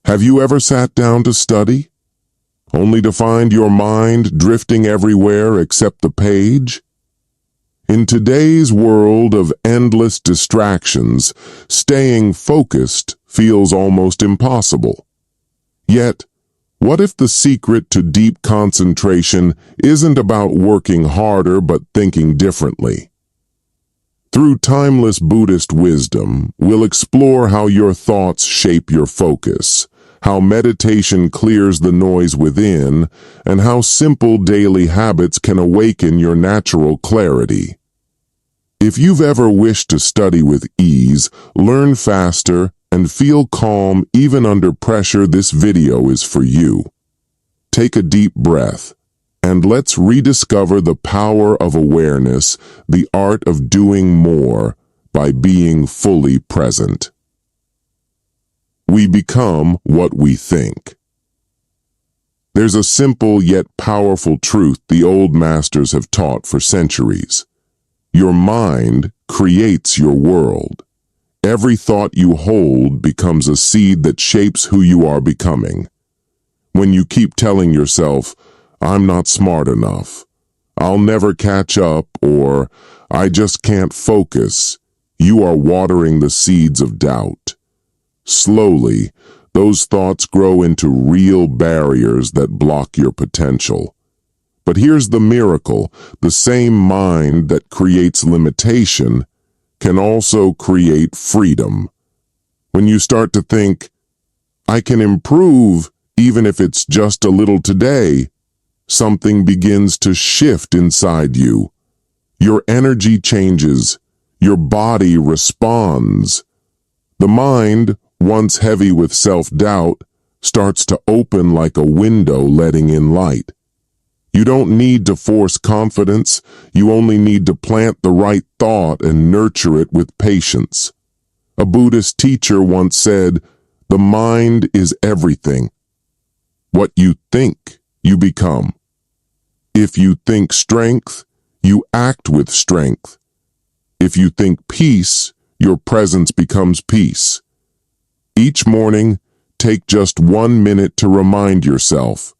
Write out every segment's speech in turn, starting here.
Have you ever sat down to study, only to find your mind drifting everywhere except the page? In today's world of endless distractions, staying focused feels almost impossible. Yet, what if the secret to deep concentration isn't about working harder but thinking differently? Through timeless Buddhist wisdom, we'll explore how your thoughts shape your focus, how meditation clears the noise within, and how simple daily habits can awaken your natural clarity. If you've ever wished to study with ease, learn faster, and feel calm even under pressure, this video is for you. Take a deep breath, and let's rediscover the power of awareness, the art of doing more by being fully present. We become what we think. There's a simple yet powerful truth the old masters have taught for centuries. Your mind creates your world. Every thought you hold becomes a seed that shapes who you are becoming. When you keep telling yourself, "I'm not smart enough," "I'll never catch up," or "I just can't focus," you are watering the seeds of doubt. Slowly, those thoughts grow into real barriers that block your potential. But here's the miracle: the same mind that creates limitation can also create freedom. When you start to think, "I can improve even if it's just a little today," something begins to shift inside you. Your energy changes, your body responds. The mind, once heavy with self-doubt, starts to open like a window letting in light. You don't need to force confidence, you only need to plant the right thought and nurture it with patience. A Buddhist teacher once said, "The mind is everything. What you think, you become. If you think strength, you act with strength. If you think peace, your presence becomes peace." Each morning, take just 1 minute to remind yourself,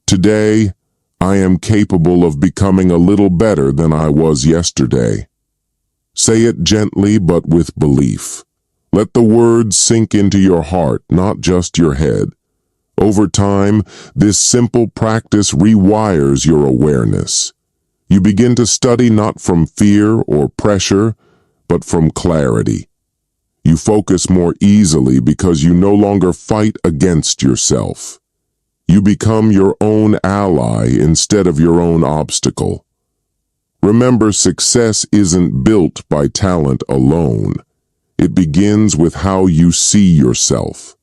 "Today, I am capable of becoming a little better than I was yesterday." Say it gently but with belief. Let the words sink into your heart, not just your head. Over time, this simple practice rewires your awareness. You begin to study not from fear or pressure, but from clarity. You focus more easily because you no longer fight against yourself. You become your own ally instead of your own obstacle. Remember, success isn't built by talent alone. It begins with how you see yourself.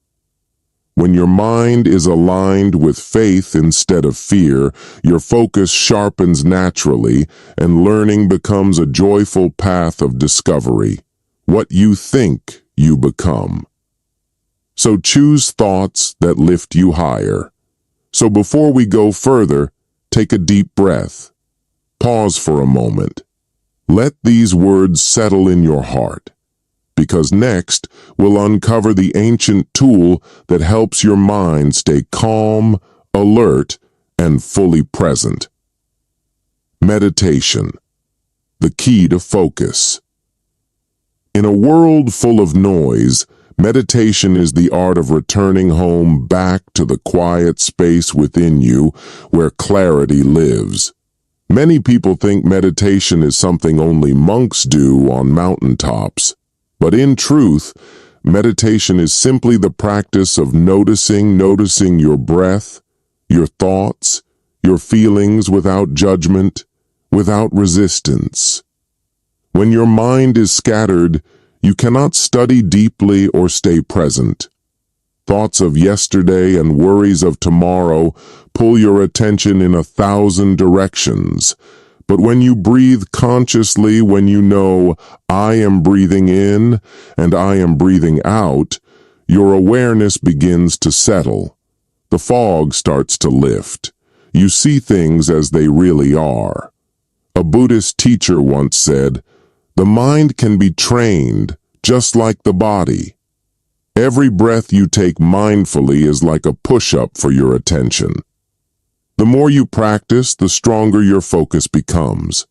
When your mind is aligned with faith instead of fear, your focus sharpens naturally, and learning becomes a joyful path of discovery. What you think, you become. So choose thoughts that lift you higher. So before we go further, take a deep breath. Pause for a moment. Let these words settle in your heart, because next we'll uncover the ancient tool that helps your mind stay calm, alert, and fully present. Meditation, the key to focus. In a world full of noise, meditation is the art of returning home back to the quiet space within you where clarity lives. Many people think meditation is something only monks do on mountaintops. But in truth, meditation is simply the practice of noticing your breath, your thoughts, your feelings without judgment, without resistance. When your mind is scattered, you cannot study deeply or stay present. Thoughts of yesterday and worries of tomorrow pull your attention in 1,000 directions. But when you breathe consciously, when you know, "I am breathing in and I am breathing out," your awareness begins to settle. The fog starts to lift. You see things as they really are. A Buddhist teacher once said, "The mind can be trained just like the body." Every breath you take mindfully is like a push-up for your attention. The more you practice, the stronger your focus becomes.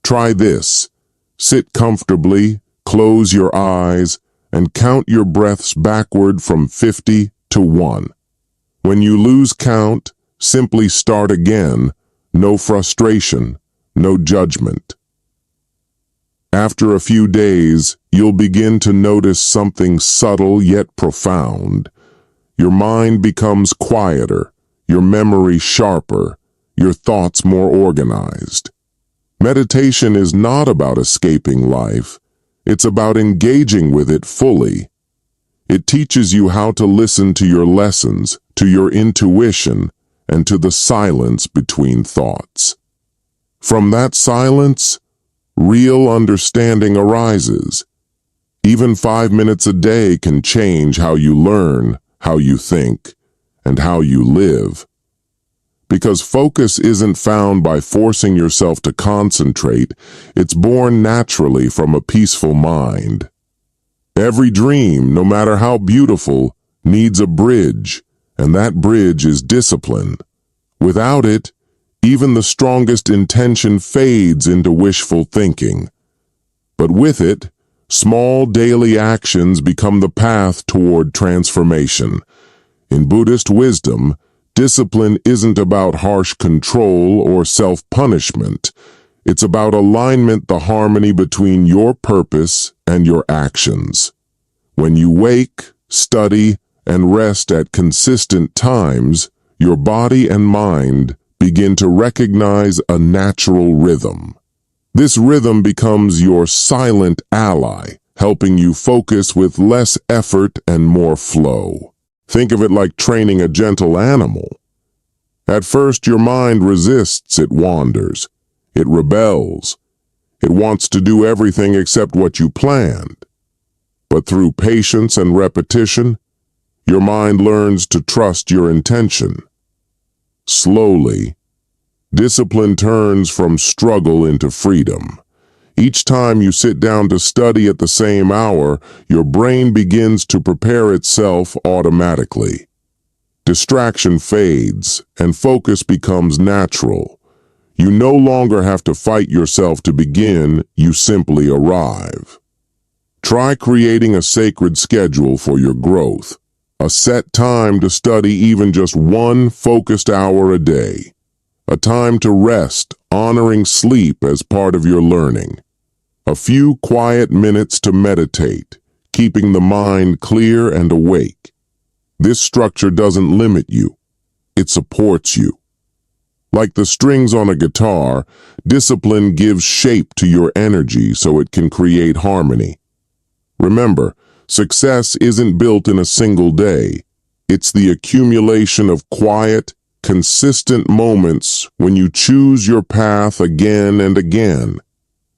Try this. Sit comfortably, close your eyes, and count your breaths backward from 50 to 1. When you lose count, simply start again. No frustration, no judgment. After a few days, you'll begin to notice something subtle yet profound. Your mind becomes quieter, your memory sharper, your thoughts more organized. Meditation is not about escaping life. It's about engaging with it fully. It teaches you how to listen to your lessons, to your intuition, and to the silence between thoughts. From that silence, real understanding arises. Even 5 minutes a day can change how you learn, how you think, and how you live. Because focus isn't found by forcing yourself to concentrate, it's born naturally from a peaceful mind. Every dream, no matter how beautiful, needs a bridge, and that bridge is discipline. Without it, even the strongest intention fades into wishful thinking. But with it, small daily actions become the path toward transformation. In Buddhist wisdom, discipline isn't about harsh control or self-punishment. It's about alignment, the harmony between your purpose and your actions. When you wake, study, and rest at consistent times, your body and mind begin to recognize a natural rhythm. This rhythm becomes your silent ally, helping you focus with less effort and more flow. Think of it like training a gentle animal. At first, your mind resists, it wanders, it rebels, it wants to do everything except what you planned. But through patience and repetition, your mind learns to trust your intention. Slowly, discipline turns from struggle into freedom. Each time you sit down to study at the same hour, your brain begins to prepare itself automatically. Distraction fades, and focus becomes natural. You no longer have to fight yourself to begin, you simply arrive. Try creating a sacred schedule for your growth. A set time to study even just one focused hour a day. A time to rest, honoring sleep as part of your learning. A few quiet minutes to meditate, keeping the mind clear and awake. This structure doesn't limit you. It supports you. Like the strings on a guitar, discipline gives shape to your energy so it can create harmony. Remember, success isn't built in a single day. It's the accumulation of quiet, consistent moments when you choose your path again and again.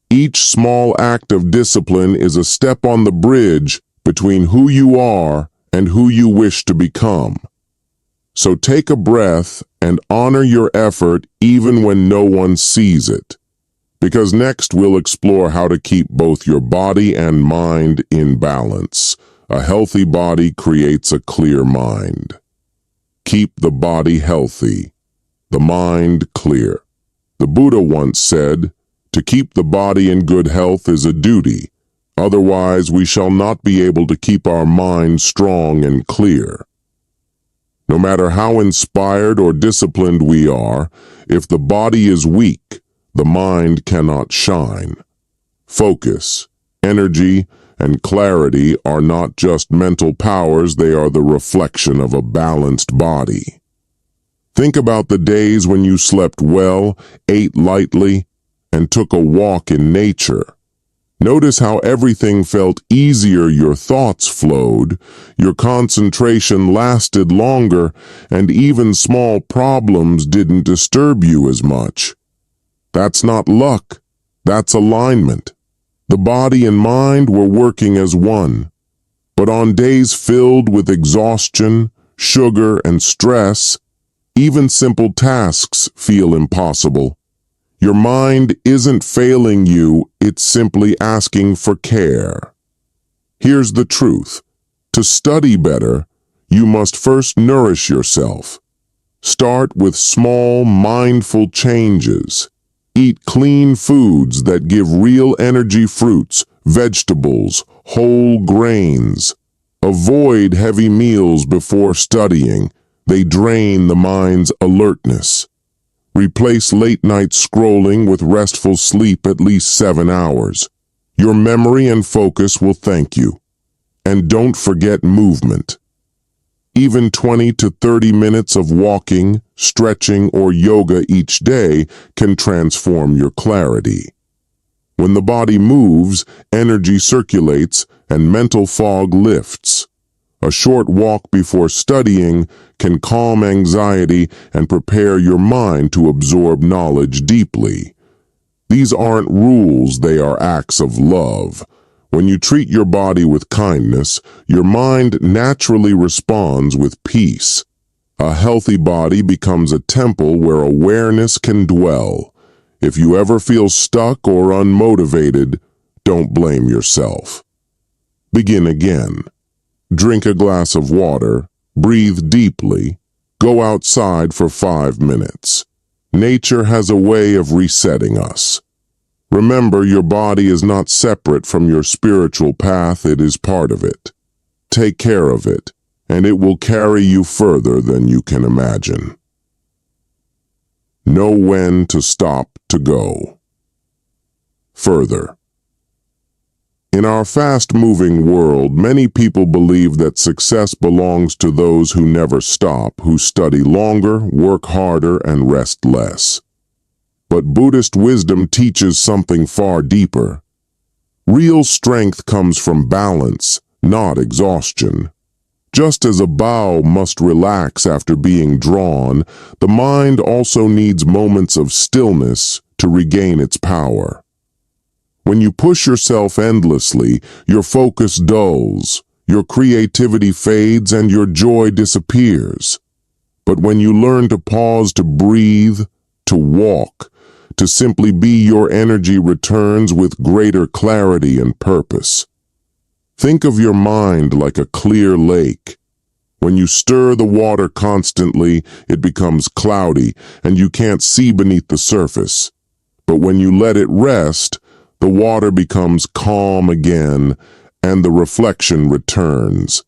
Each small act of discipline is a step on the bridge between who you are and who you wish to become. So take a breath and honor your effort even when no one sees it. Because next we'll explore how to keep both your body and mind in balance. A healthy body creates a clear mind. Keep the body healthy, the mind clear. The Buddha once said, "To keep the body in good health is a duty. Otherwise, we shall not be able to keep our mind strong and clear." No matter how inspired or disciplined we are, if the body is weak, the mind cannot shine. Focus, energy, and clarity are not just mental powers, they are the reflection of a balanced body. Think about the days when you slept well, ate lightly, and took a walk in nature. Notice how everything felt easier, your thoughts flowed, your concentration lasted longer, and even small problems didn't disturb you as much. That's not luck, that's alignment. The body and mind were working as one. But on days filled with exhaustion, sugar, and stress, even simple tasks feel impossible. Your mind isn't failing you, it's simply asking for care. Here's the truth. To study better, you must first nourish yourself. Start with small, mindful changes. Eat clean foods that give real energy: fruits, vegetables, whole grains. Avoid heavy meals before studying. They drain the mind's alertness. Replace late-night scrolling with restful sleep at least 7 hours. Your memory and focus will thank you. And don't forget movement. Even 20 to 30 minutes of walking, stretching, or yoga each day can transform your clarity. When the body moves, energy circulates and mental fog lifts. A short walk before studying can calm anxiety and prepare your mind to absorb knowledge deeply. These aren't rules, they are acts of love. When you treat your body with kindness, your mind naturally responds with peace. A healthy body becomes a temple where awareness can dwell. If you ever feel stuck or unmotivated, don't blame yourself. Begin again. Drink a glass of water, breathe deeply, go outside for 5 minutes. Nature has a way of resetting us. Remember, your body is not separate from your spiritual path, it is part of it. Take care of it, and it will carry you further than you can imagine. Know when to stop to go. Further. In our fast-moving world, many people believe that success belongs to those who never stop, who study longer, work harder, and rest less. But Buddhist wisdom teaches something far deeper. Real strength comes from balance, not exhaustion. Just as a bow must relax after being drawn, the mind also needs moments of stillness to regain its power. When you push yourself endlessly, your focus dulls, your creativity fades, and your joy disappears. But when you learn to pause, to breathe, to walk, to simply be, your energy returns with greater clarity and purpose. Think of your mind like a clear lake. When you stir the water constantly, it becomes cloudy and you can't see beneath the surface. But when you let it rest, the water becomes calm again and the reflection returns.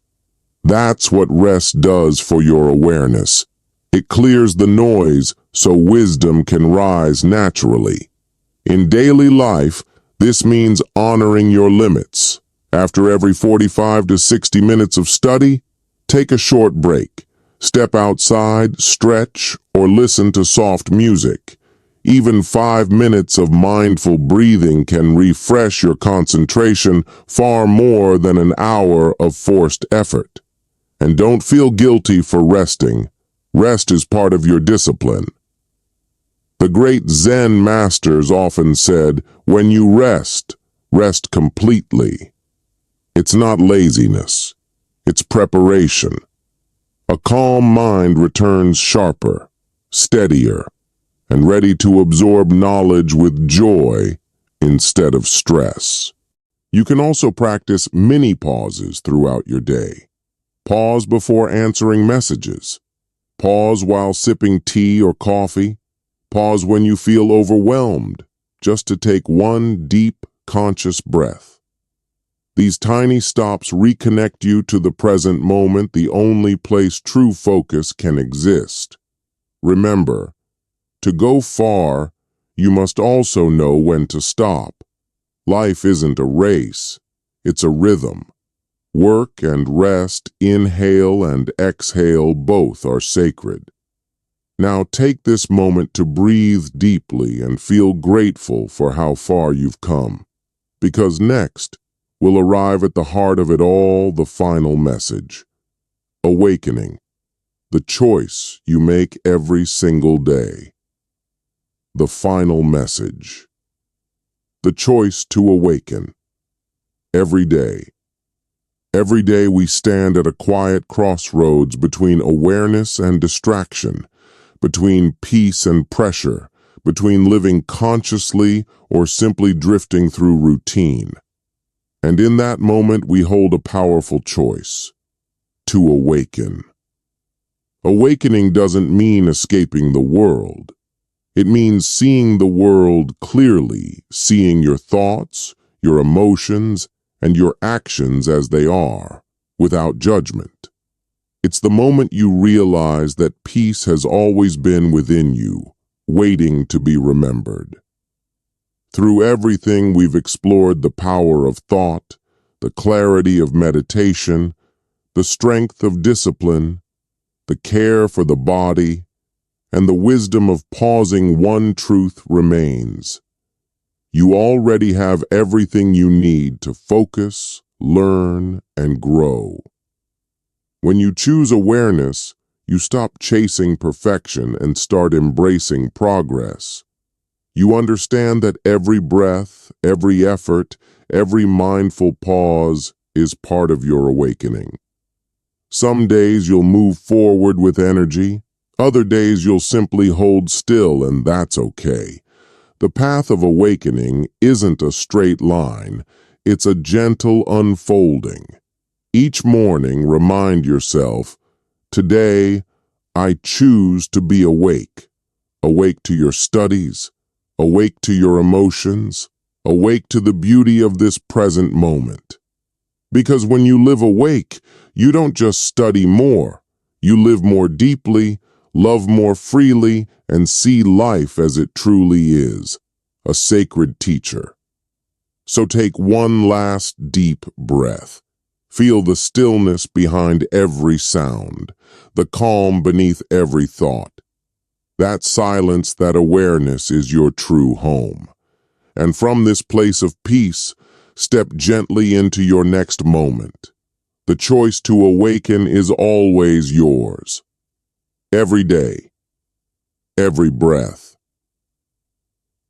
That's what rest does for your awareness. It clears the noise so wisdom can rise naturally. In daily life, this means honoring your limits. After every 45 to 60 minutes of study, take a short break. Step outside, stretch, or listen to soft music. Even 5 minutes of mindful breathing can refresh your concentration far more than an hour of forced effort. And don't feel guilty for resting. Rest is part of your discipline. The great Zen masters often said, when you rest, rest completely. It's not laziness. It's preparation. A calm mind returns sharper, steadier, and ready to absorb knowledge with joy instead of stress. You can also practice mini pauses throughout your day. Pause before answering messages. Pause while sipping tea or coffee. Pause when you feel overwhelmed, just to take one deep, conscious breath. These tiny stops reconnect you to the present moment, the only place true focus can exist. Remember, to go far, you must also know when to stop. Life isn't a race, it's a rhythm. Work and rest, inhale and exhale, both are sacred. Now take this moment to breathe deeply and feel grateful for how far you've come. Because next, we'll arrive at the heart of it all, the final message. Awakening, the choice you make every single day. The final message. The choice to awaken. Every day. Every day we stand at a quiet crossroads between awareness and distraction, between peace and pressure, between living consciously or simply drifting through routine. And in that moment we hold a powerful choice. to awaken. Awakening doesn't mean escaping the world. It means seeing the world clearly, seeing your thoughts, your emotions, and your actions as they are, without judgment. It's the moment you realize that peace has always been within you, waiting to be remembered. Through everything, we've explored the power of thought, the clarity of meditation, the strength of discipline, the care for the body, and the wisdom of pausing. One truth remains. You already have everything you need to focus, learn, and grow. When you choose awareness, you stop chasing perfection and start embracing progress. You understand that every breath, every effort, every mindful pause is part of your awakening. Some days you'll move forward with energy. Other days you'll simply hold still, and that's okay. The path of awakening isn't a straight line. It's a gentle unfolding. Each morning, remind yourself, today, I choose to be awake. Awake to your studies, awake to your emotions, awake to the beauty of this present moment. Because when you live awake, you don't just study more. You live more deeply, love more freely, and see life as it truly is, a sacred teacher. So take one last deep breath. Feel the stillness behind every sound, the calm beneath every thought. That silence, that awareness is your true home. And from this place of peace, step gently into your next moment. The choice to awaken is always yours. Every day, every breath.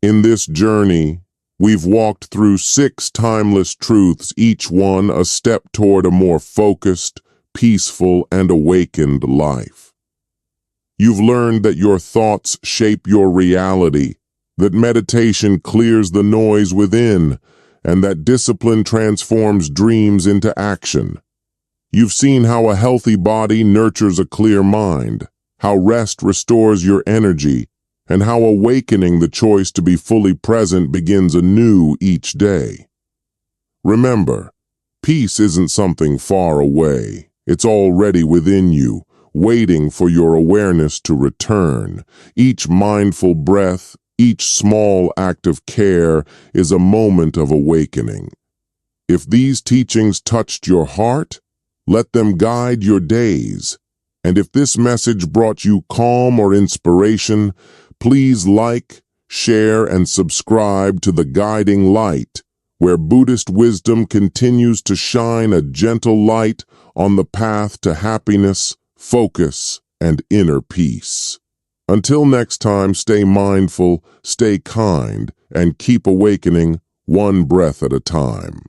In this journey, we've walked through 6 timeless truths, each one a step toward a more focused, peaceful, and awakened life. You've learned that your thoughts shape your reality, that meditation clears the noise within, and that discipline transforms dreams into action. You've seen how a healthy body nurtures a clear mind, how rest restores your energy, and how awakening the choice to be fully present begins anew each day. Remember, peace isn't something far away. It's already within you, waiting for your awareness to return. Each mindful breath, each small act of care is a moment of awakening. If these teachings touched your heart, let them guide your days. And if this message brought you calm or inspiration, please like, share, and subscribe to The Guiding Light, where Buddhist wisdom continues to shine a gentle light on the path to happiness, focus, and inner peace. Until next time, stay mindful, stay kind, and keep awakening one breath at a time.